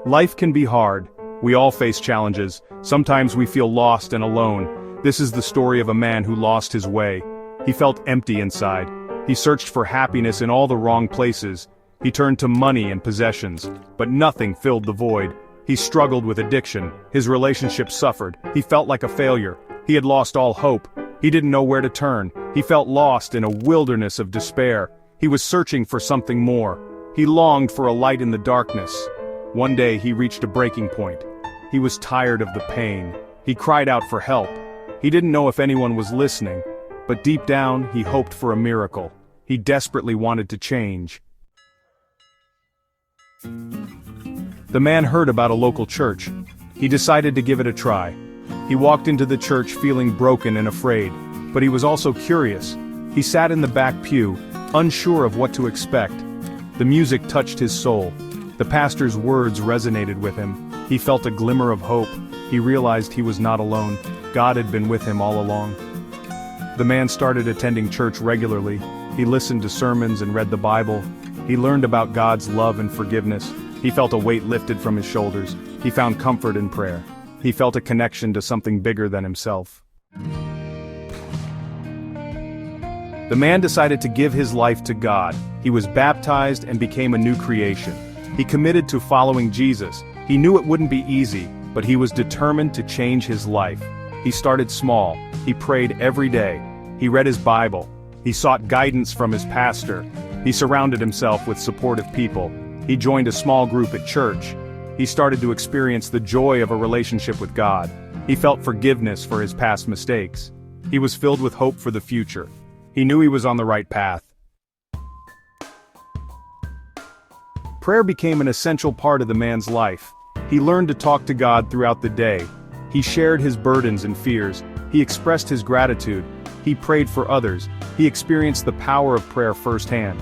Life can be hard. We all face challenges. Sometimes we feel lost and alone. This is the story of a man who lost his way. He felt empty inside. He searched for happiness in all the wrong places. He turned to money and possessions, but nothing filled the void. He struggled with addiction. His relationship suffered. He felt like a failure. He had lost all hope. He didn't know where to turn. He felt lost in a wilderness of despair. He was searching for something more. He longed for a light in the darkness. One day he reached a breaking point. He was tired of the pain. He cried out for help. He didn't know if anyone was listening, but deep down he hoped for a miracle. He desperately wanted to change. The man heard about a local church. He decided to give it a try. He walked into the church feeling broken and afraid, but he was also curious. He sat in the back pew, unsure of what to expect. The music touched his soul. The pastor's words resonated with him. He felt a glimmer of hope. He realized he was not alone. God had been with him all along. The man started attending church regularly. He listened to sermons and read the Bible. He learned about God's love and forgiveness. He felt a weight lifted from his shoulders. He found comfort in prayer. He felt a connection to something bigger than himself. The man decided to give his life to God. He was baptized and became a new creation. He committed to following Jesus. He knew it wouldn't be easy, but he was determined to change his life. He started small. He prayed every day. He read his Bible. He sought guidance from his pastor. He surrounded himself with supportive people. He joined a small group at church. He started to experience the joy of a relationship with God. He felt forgiveness for his past mistakes. He was filled with hope for the future. He knew he was on the right path. Prayer became an essential part of the man's life. He learned to talk to God throughout the day. He shared his burdens and fears. He expressed his gratitude. He prayed for others. He experienced the power of prayer firsthand.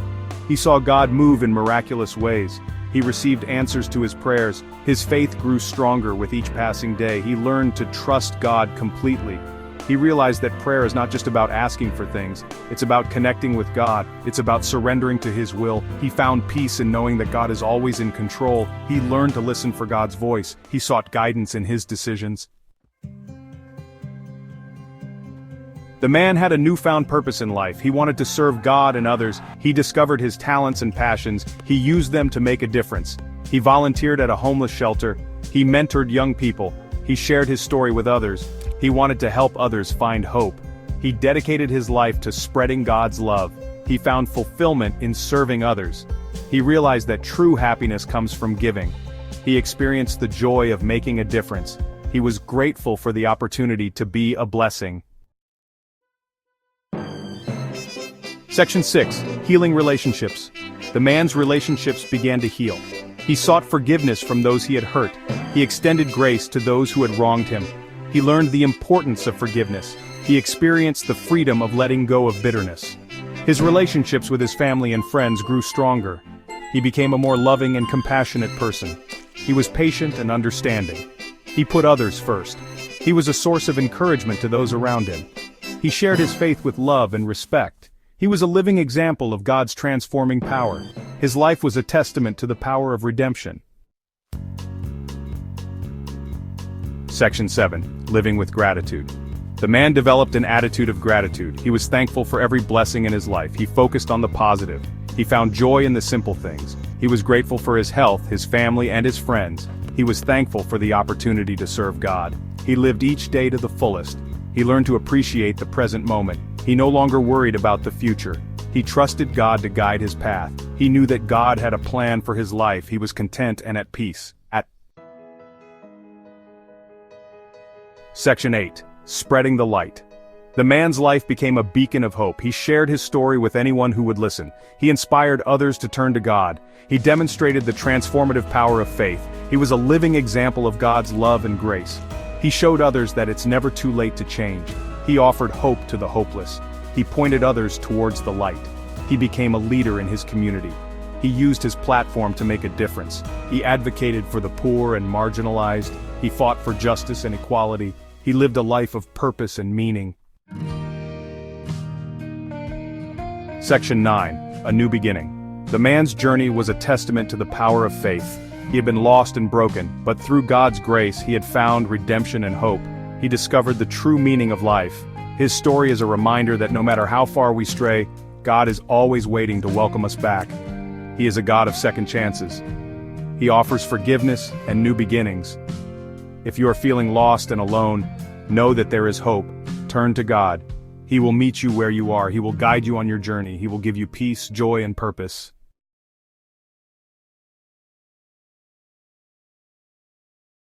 He saw God move in miraculous ways. He received answers to his prayers. His faith grew stronger with each passing day. He learned to trust God completely. He realized that prayer is not just about asking for things. It's about connecting with God. It's about surrendering to His will. He found peace in knowing that God is always in control. He learned to listen for God's voice. He sought guidance in his decisions. The man had a newfound purpose in life. He wanted to serve God and others. He discovered his talents and passions. He used them to make a difference. He volunteered at a homeless shelter. He mentored young people. He shared his story with others. He wanted to help others find hope. He dedicated his life to spreading God's love. He found fulfillment in serving others. He realized that true happiness comes from giving. He experienced the joy of making a difference. He was grateful for the opportunity to be a blessing. Section 6. Healing relationships. The man's relationships began to heal. He sought forgiveness from those he had hurt. He extended grace to those who had wronged him. He learned the importance of forgiveness. He experienced the freedom of letting go of bitterness. His relationships with his family and friends grew stronger. He became a more loving and compassionate person. He was patient and understanding. He put others first. He was a source of encouragement to those around him. He shared his faith with love and respect. He was a living example of God's transforming power. His life was a testament to the power of redemption. Section 7. Living with gratitude. The man developed an attitude of gratitude. He was thankful for every blessing in his life. He focused on the positive. He found joy in the simple things. He was grateful for his health, his family, and his friends. He was thankful for the opportunity to serve God. He lived each day to the fullest. He learned to appreciate the present moment. He no longer worried about the future. He trusted God to guide his path. He knew that God had a plan for his life. He was content and at peace. Section 8. Spreading the light. The man's life became a beacon of hope. He shared his story with anyone who would listen. He inspired others to turn to God. He demonstrated the transformative power of faith. He was a living example of God's love and grace. He showed others that it's never too late to change. He offered hope to the hopeless. He pointed others towards the light. He became a leader in his community. He used his platform to make a difference. He advocated for the poor and marginalized. He fought for justice and equality. He lived a life of purpose and meaning. Section 9. A new beginning. The man's journey was a testament to the power of faith. He had been lost and broken, but through God's grace he had found redemption and hope. He discovered the true meaning of life. His story is a reminder that no matter how far we stray, God is always waiting to welcome us back. He is a God of second chances. He offers forgiveness and new beginnings. If you are feeling lost and alone, know that there is hope. Turn to God. He will meet you where you are. He will guide you on your journey. He will give you peace, joy, and purpose.